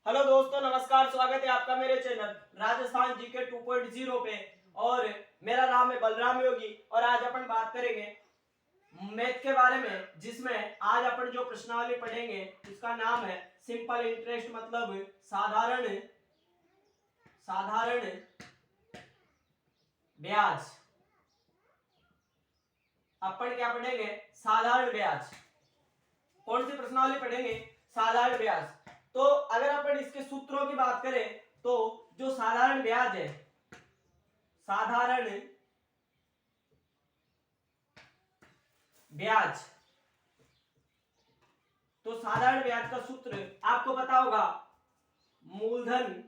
Hello दोस्तों, नमस्कार। स्वागत है आपका मेरे चैनल राजस्थान जीके 2.0 पे। और मेरा नाम है बलराम योगी और आज अपन बात करेंगे मैथ के बारे में, जिसमें आज अपन जो प्रश्नावली पढ़ेंगे उसका नाम है सिंपल इंटरेस्ट, मतलब साधारण साधारण ब्याज। अपन क्या पढ़ेंगे? साधारण ब्याज। कौन सी प्रश्नावली पढ़ेंगे? साधारण ब्याज। तो अगर अपन इसके सूत्रों की बात करें तो जो साधारण ब्याज है, साधारण ब्याज, तो साधारण ब्याज का सूत्र आपको पता होगा, मूलधन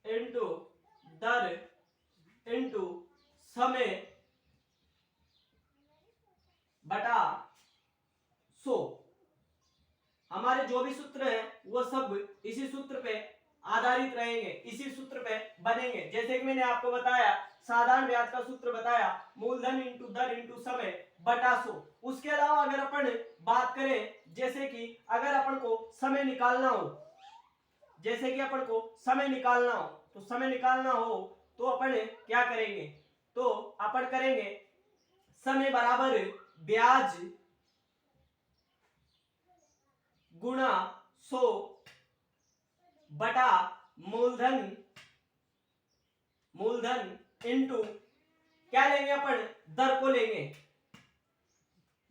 इंटू दर इंटू समय बटा 100। हमारे जो भी सूत्र हैं वो सब इसी सूत्र पे आधारित रहेंगे, इसी सूत्र पे बनेंगे। जैसे कि मैंने आपको बताया, साधारण ब्याज का सूत्र बताया, मूलधन इंटू दर इंटू समय बटा 100। उसके अलावा अगर अपन बात करें, जैसे कि अगर अपन को समय निकालना हो, जैसे कि अपन को समय निकालना हो, तो समय निकालना हो तो अपन क्या करेंगे? तो अपन करेंगे समय बराबर ब्याज गुणा 100 बटा मूलधन इंटू क्या लेंगे? अपन दर को लेंगे।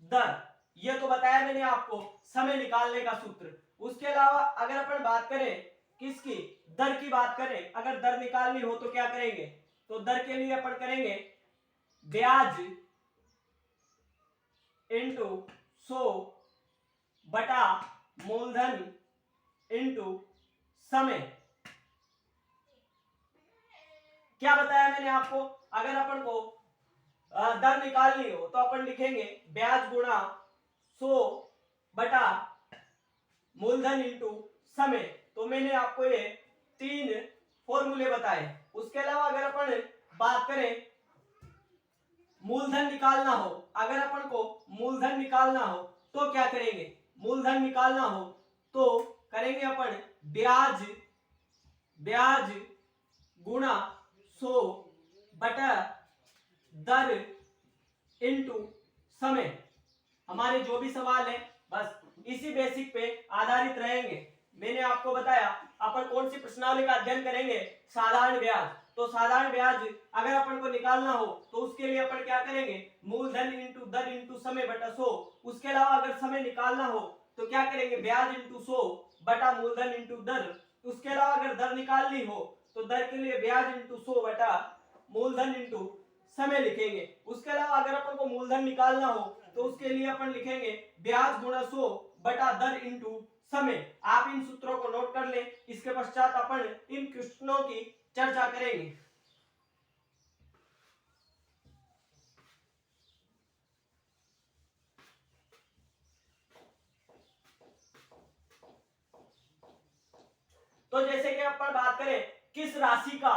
दर, ये तो बताया मैंने आपको समय निकालने का सूत्र। उसके अलावा अगर अपन बात करें किसकी? दर की बात करें, अगर दर निकालनी हो तो क्या करेंगे? तो दर के लिए अपन करेंगे ब्याज इंटू 100 बटा मूलधन इंटू समय। क्या बताया मैंने आपको? अगर अपन को दर निकालनी हो तो अपन लिखेंगे ब्याज गुणा 100 बटा मूलधन इंटू समय। तो मैंने आपको ये 3 फॉर्मूले बताए। उसके अलावा अगर अपन बात करें मूलधन निकालना हो, अगर अपन को मूलधन निकालना हो तो क्या करेंगे? मूलधन निकालना हो तो करेंगे अपन ब्याज गुणा 100 बटा दर इंटू समय। हमारे जो भी सवाल है बस इसी बेसिक पे आधारित रहेंगे। मैंने आपको बताया अपन कौन सी प्रश्नावली का अध्ययन करेंगे? साधारण ब्याज। तो साधारण ब्याज अगर अपन को निकालना हो तो उसके लिए अपन क्या करेंगे? मूलधन इंटू दर इंटू समय बटा 100। उसके अलावा अगर समय निकालना हो तो क्या करेंगे? ब्याज इंटू 100 बटा मूलधन इंटू दर। उसके अलावा अगर दर निकालनी हो तो दर के लिए ब्याज इंटू 100 बटा मूलधन इंटू समय लिखेंगे। उसके अलावा अगर अपन को मूलधन निकालना हो तो उसके लिए अपन लिखेंगे ब्याज गुणा 100 बटा दर इंटू समय। आप इन सूत्रों को नोट कर लें। इसके पश्चात अपन इन क्वेश्चनों की चर्चा करेंगे। तो जैसे कि अपन बात करें, किस राशि का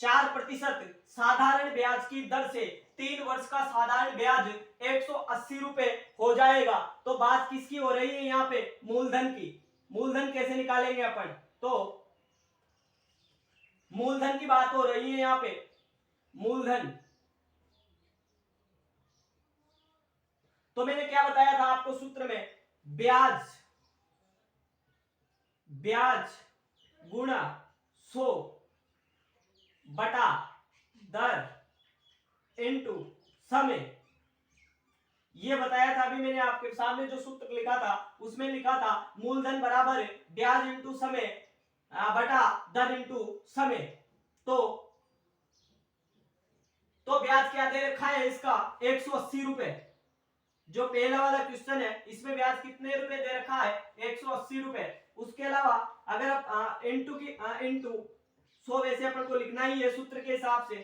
4% साधारण ब्याज की दर से 3 वर्ष का साधारण ब्याज 180 रुपए हो जाएगा? तो बात किसकी हो रही है यहाँ पे? मूलधन की। मूलधन कैसे निकालेंगे अपन? तो मूलधन की बात हो रही है यहाँ पे। मूलधन, तो मैंने क्या बताया था आपको सूत्र में? ब्याज गुणा 100 बटा दर इंटू समय। ये बताया था अभी मैंने आपके सामने जो सूत्र लिखा था उसमें लिखा था मूलधन बराबर ब्याज इंटू समय बटा दर इंटू समय। तो ब्याज क्या दे रखा है इसका? 180 रुपए। जो पहला वाला क्वेश्चन है इसमें ब्याज कितने रुपए दे रखा है? 180 रुपए। उसके अलावा अगर आप इंटू 100 वैसे अपन को लिखना ही है सूत्र के हिसाब से।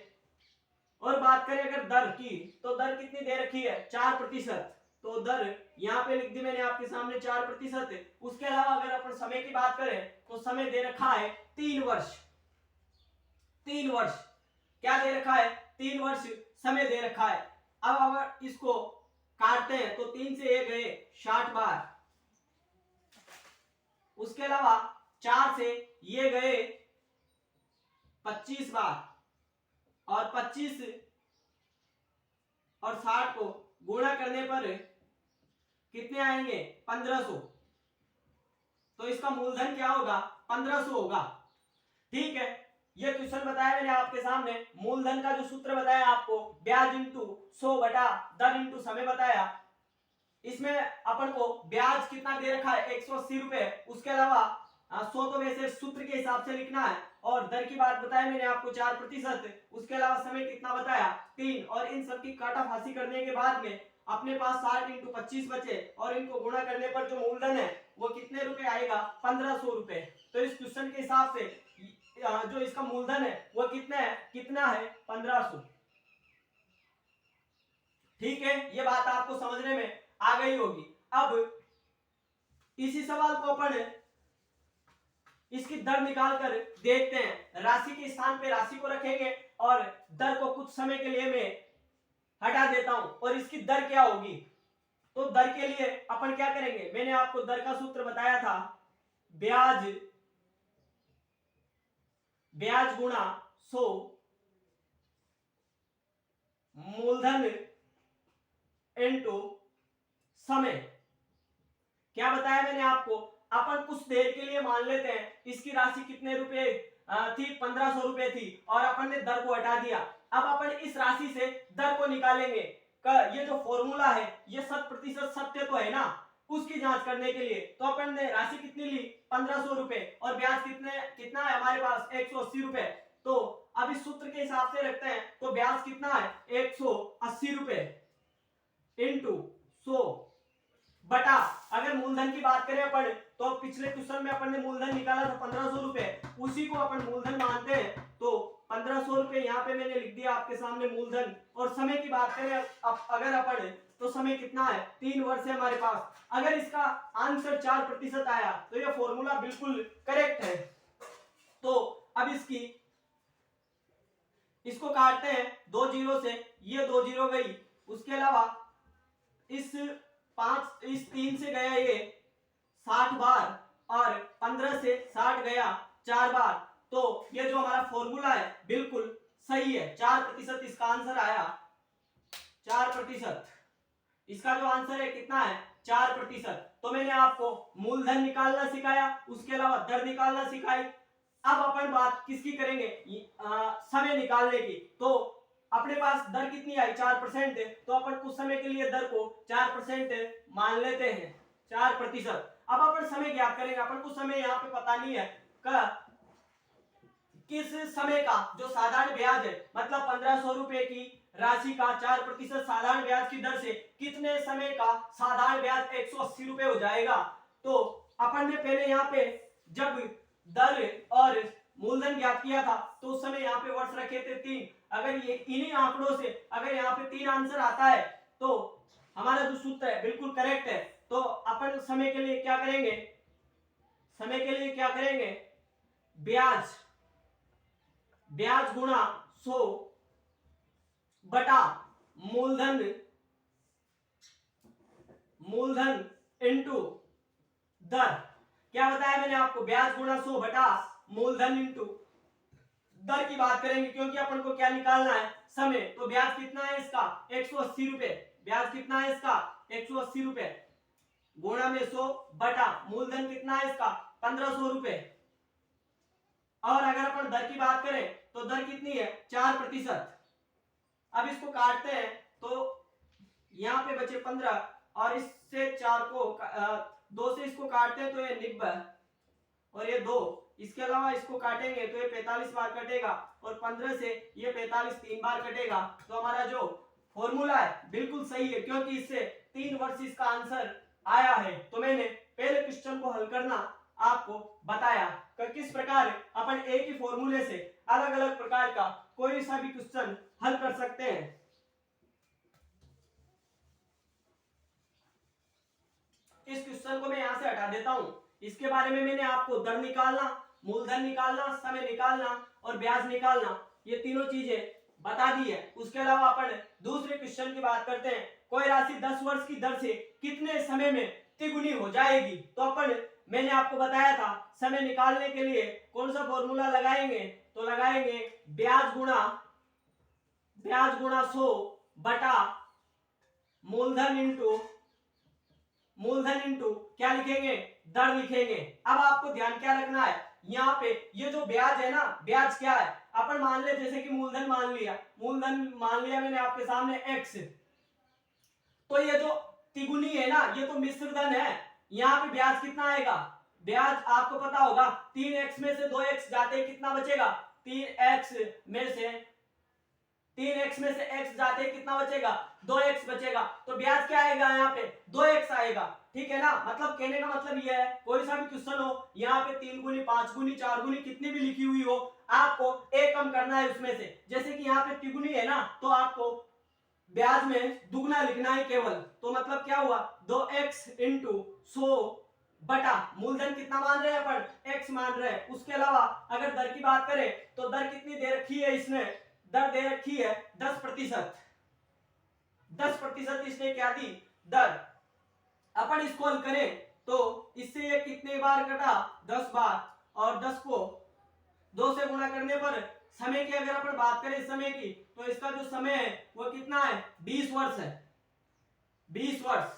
और बात करें अगर दर की, तो दर कितनी दे रखी है? 4%। तो दर यहाँ पे लिख दी मैंने आपके सामने 4%। उसके अलावा अगर अपन समय की बात करें तो समय दे रखा है 3 वर्ष। 3 वर्ष क्या दे रखा है? 3 वर्ष समय दे रखा है। अब अगर इसको काटते हैं तो 3 से 1 गए 60 बार, उसके अलावा 4 से ये गए 25 बार और 25 और 60 को गुणा करने पर कितने आएंगे 1500। तो इसका मूलधन क्या होगा 1500 होगा। ठीक है, ये क्वेश्चन बताया मैंने आपके सामने। मूलधन का जो सूत्र बताया आपको ब्याज इंटू 100 बटा दर इंटू समय बताया। इसमें अपन को ब्याज कितना दे रखा है 180 रुपए, उसके अलावा 100 तो वैसे सूत्र के हिसाब से लिखना है, और दर की बात बताया मैंने आपको 4%, उसके अलावा समय कितना बताया 3, और इन सब की काटाफासी करने के बाद में अपने पास 60 इंटू 25 बचे, और इनको गुणा करने पर जो मूलधन है वो कितने रुपए आएगा 1500 रुपए। तो इस क्वेश्चन के हिसाब से जो इसका मूलधन है वो कितना है 1500। ठीक है, ये बात आपको समझने में आ गई होगी। अब इसी सवाल को अपन इसकी दर निकाल कर देखते हैं। राशि के स्थान पे राशि को रखेंगे और दर को कुछ समय के लिए मैं हटा देता हूं, और इसकी दर क्या होगी। तो दर के लिए अपन क्या करेंगे, मैंने आपको दर का सूत्र बताया था, ब्याज गुणा 100 मूलधन इनटू समय। क्या बताया मैंने आपको, अपन कुछ देर के लिए मान लेते हैं इसकी राशि कितने रुपए थी 1500 रुपए थी, और अपन ने दर को हटा दिया। अब अपन इस राशि से दर को निकालेंगे। ये जो फॉर्मूला है ये 100% सत्य तो है ना, उसकी जांच करने के लिए तो अपन ने राशि कितनी ली 1500 रुपए, और ब्याज कितना है हमारे पास 180 रुपए। तो अब इस सूत्र के हिसाब से रखते हैं, तो ब्याज कितना है 180 रुपए इंटू 100 बटा, अगर मूलधन की बात करें अपन तो पिछले क्वेश्चन में अपन ने मूलधन निकाला था 1500 रुपए, उसी को अपन मूलधन मानते हैं। तो 1500 रुपए यहाँ पे मैंने लिख दिया आपके सामने मूलधन। और समय की बात करें अगर अपन तो समय कितना है 3 वर्ष है हमारे पास। अगर इसका आंसर 4% आया तो यह फॉर्मूला बिल्कुल करेक्ट है। तो अब इसको काटते हैं 2 जीरो से, ये 2 जीरो गई, उसके अलावा इस 3 से गया ये 60 बार, और 15 से 60 गया 4 बार। तो ये जो हमारा फॉर्मूला है बिल्कुल सही है, 4% इसका आंसर आया 4%। इसका जो आंसर है कितना है 4%। तो मैंने आपको मूलधन निकालना सिखाया, उसके अलावा दर निकालना सिखाई। अब अपन बात किसकी करेंगे समय निकालने की। तो अपने पास दर कितनी आई 4%, तो अपन कुछ समय के लिए दर को 4% मान लेते हैं 4%। अब अपन समय ज्ञात करेंगे। अपन को समय यहाँ पे पता नहीं है किस समय का जो साधारण ब्याज है, मतलब 1500 रुपए की राशि का 4% साधारण ब्याज की दर से कितने समय का साधारण ब्याज 180 रुपए हो जाएगा। तो अपन ने पहले यहाँ पे जब दर और मूलधन ज्ञात किया था तो उस समय यहाँ पे वर्ष रखे थे 3। अगर ये इन्हीं आंकड़ों से अगर यहाँ पे 3 आंसर आता है तो हमारा जो सूत्र है बिल्कुल करेक्ट है। तो अपन समय के लिए क्या करेंगे, समय के लिए क्या करेंगे, ब्याज गुणा 100 बटा मूलधन इनटू दर। क्या बताया मैंने आपको, ब्याज गुणा 100 बटा मूलधन इनटू दर की बात करेंगे, क्योंकि अपन को क्या निकालना है समय। तो ब्याज कितना है इसका 180 रुपए, ब्याज कितना है इसका 180 रुपए गुणा में 100 बटा मूलधन कितना है इसका 1500 रुपए। और अगर अपन दर की बात करें तो दर कितनी है 4%। अब इसको काटते हैं तो यहाँ पे बचे 15, और इससे 4 को 2 से इसको काटते हैं तो ये 90, और ये 2, इसके अलावा इसको काटेंगे तो ये 45 बार कटेगा, और 15 से ये 45 3 बार कटेगा। तो हमारा जो फॉर्मूला है बिल्कुल सही है, क्योंकि इससे 3 वर्ष इसका आंसर आया है। तो मैंने पहले क्वेश्चन को हल करना आपको बताया कि किस प्रकार अपन एक ही फॉर्मूले से अलग अलग प्रकार का कोई सा भी क्वेश्चन हल कर सकते हैं। इस क्वेश्चन को मैं यहां से हटा देता हूं। इसके बारे में मैंने आपको दर निकालना, मूलधन निकालना, समय निकालना और ब्याज निकालना, ये तीनों चीजें बता दी है। उसके अलावा अपन दूसरे क्वेश्चन की बात करते हैं, कोई राशि 10 वर्ष की दर से कितने समय में तिगुनी हो जाएगी। तो अपन मैंने आपको बताया था समय निकालने के लिए कौन सा फॉर्मूला लगाएंगे, तो लगाएंगे ब्याज गुणा 100 बटा मूलधन इंटू क्या लिखेंगे, दर लिखेंगे। अब आपको ध्यान क्या रखना है, यहाँ पे ये जो ब्याज है ना, ब्याज क्या है, अपन मान ले जैसे कि मूलधन मान लिया मैंने आपके सामने x, तो ये जो तिगुनी है ना, ये तो मिश्र धन है, यहाँ पे ब्याज कितना आएगा, ब्याज आपको पता होगा 3x में से 2x जाते कितना बचेगा, 3x में से x जाते कितना बचेगा, 2x बचेगा, तो ब्याज क्या आएगा यहाँ पे 2x आएगा। ठीक है ना, मतलब कहने का मतलब ये है कोई सा भी क्वेश्चन हो, यहाँ पे 3 गुनी 5 गुनी 4 गुनी कितनी भी लिखी हुई हो, आपको एक कम करना है उसमें से। जैसे कि यहाँ पे तिगुनी है ना, तो आपको ब्याज में दुगना लिखना है केवल, तो मतलब क्या हुआ 2x इंटू 100 बटा मूलधन कितना मान रहे हैं अपन, x मान रहे हैं। उसके अलावा अगर दर की बात करें तो दर कितनी दे रखी है, इसने दर दे रखी है 10%। 10% इसने क्या दी, दर। अपन इसको हल करें तो इससे ये कितने बार कटा, 10 बार, और 10 को 2 से गुणा करने पर समय की अगर अपन बात करें समय की, तो इसका जो समय है वो कितना है, 20 वर्ष है, 20 वर्ष।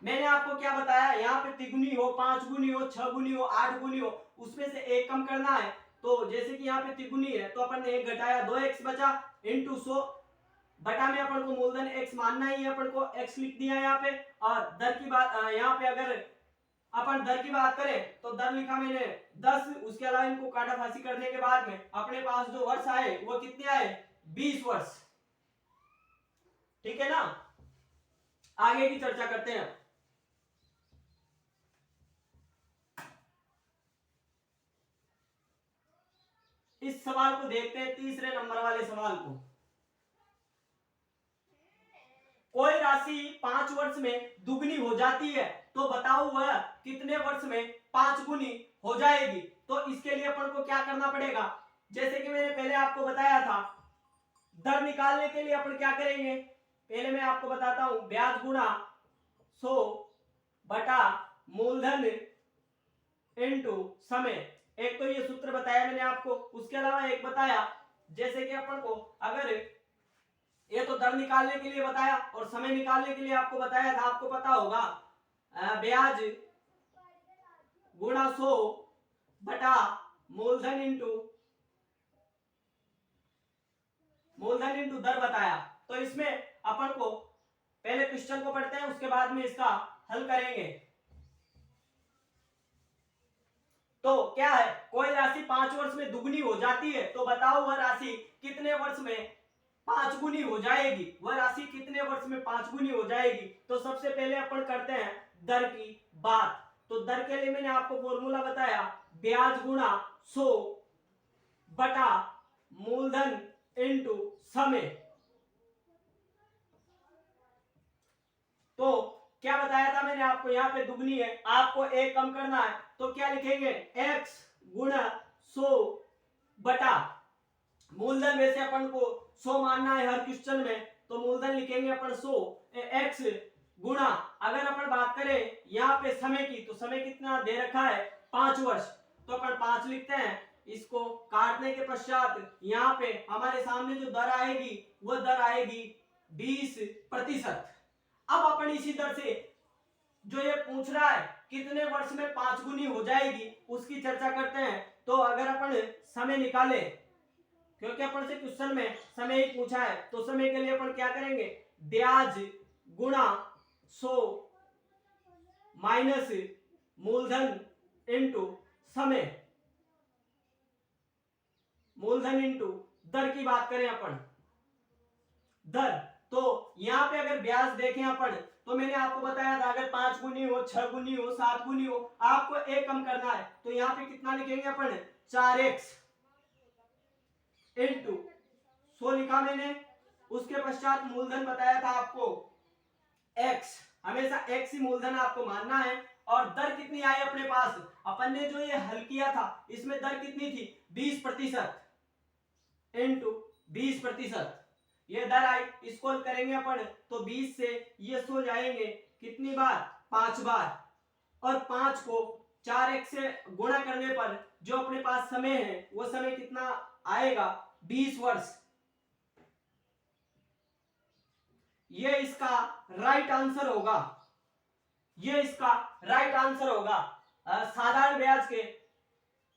मैंने आपको क्या बताया, यहाँ पे तिगुनी हो, 5 गुनी हो, 6 गुनी हो, 8 गुनी हो, उसमें से एक कम करना है। तो जैसे कि यहाँ पे तिगुनी है तो अपन ने एक घटाया, 2x बचा इंटू 100 बटा में अपन को मूलधन x मानना ही है, अपन को x लिख दिया यहाँ पे। और दर की बात, यहाँ पे अगर अपन दर की बात करें तो दर लिखा मैंने 10, उसके अलावा इनको काटा फांसी करने के बाद में अपने पास जो वर्ष आए वो कितने आए, 20 वर्ष। ठीक है ना, आगे की चर्चा करते हैं। इस सवाल को देखते हैं, तीसरे नंबर वाले सवाल को। कोई राशि 5 वर्ष में दुगनी हो जाती है, तो बताओ वह कितने वर्ष में 5 गुनी हो जाएगी। तो इसके लिए अपन को क्या करना पड़ेगा, जैसे कि मैंने पहले आपको बताया था, दर निकालने के लिए अपन क्या करेंगे, पहले मैं आपको बताता हूं, ब्याज गुणा 100 बटा मूलधन इंटू समय। एक तो ये सूत्र बताया मैंने आपको, उसके अलावा एक बताया जैसे कि अपन को अगर ये तो दर निकालने के लिए बताया और समय निकालने के लिए आपको बताया था, आपको पता होगा ब्याज गुणा 100 बटा मूलधन इंटू दर बताया। तो इसमें अपन को पहले क्वेश्चन को पढ़ते हैं, उसके बाद में इसका हल करेंगे। तो क्या है, कोई राशि 5 वर्ष में दुगनी हो जाती है, तो बताओ वह राशि कितने वर्ष में 5 गुनी हो जाएगी, वह राशि कितने वर्ष में 5 गुनी हो जाएगी। तो सबसे पहले अपन करते हैं दर की बात। तो दर के लिए मैंने आपको फॉर्मूला बताया, ब्याज गुणा 100 बटा मूलधन इंटू समय। तो क्या बताया था मैंने आपको, यहाँ पे दुगनी है, आपको एक कम करना है, तो क्या लिखेंगे, x गुणा 100 बटा मूलधन, वैसे अपन को 100 मानना है हर क्वेश्चन में, तो मूलधन लिखेंगे अपन 100, x गुणा, अगर अपन बात करें यहाँ पे समय की, तो समय कितना दे रखा है 5 वर्ष, तो अपन 5 लिखते हैं। इसको काटने के पश्चात यहाँ पे हमारे सामने जो दर आएगी वो दर आएगी 20%। अब अपन इसी दर से जो ये पूछ रहा है कितने वर्ष में 5 गुनी हो जाएगी उसकी चर्चा करते हैं। तो अगर अपन समय निकाले, क्योंकि अपन से क्वेश्चन में समय ही पूछा है, तो समय के लिए अपन क्या करेंगे, ब्याज गुणा 100 माइनस मूलधन इंटू समय, मूलधन इंटू दर की बात करें अपन, दर। तो यहाँ पे अगर ब्याज देखें अपन, तो मैंने आपको बताया था अगर 5 गुनी हो, 6 गुनी हो, 7 गुनी हो, आपको एक कम करना है, तो यहाँ पे कितना लिखेंगे अपन, 4x इंटू 100 लिखा मैंने। उसके पश्चात मूलधन बताया था आपको x, हमेशा x ही मूलधन आपको मानना है। और दर कितनी आई अपने पास, अपन ने जो ये हल किया था इसमें दर कितनी थी, 20% इंटू 20%, ये दर आई। इसको करेंगे अपन तो 20 से ये 100 जाएंगे कितनी बार, 5 बार, और 5 को 4x से गुणा करने पर जो अपने पास समय है वो समय कितना आएगा, 20 वर्ष। ये इसका राइट आंसर होगा, ये इसका राइट आंसर होगा। साधारण ब्याज के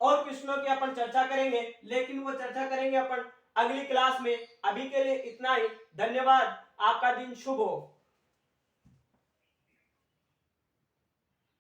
और क्वेश्चनों की अपन चर्चा करेंगे, लेकिन वो चर्चा करेंगे अपन अगली क्लास में। अभी के लिए इतना ही। धन्यवाद। आपका दिन शुभ हो।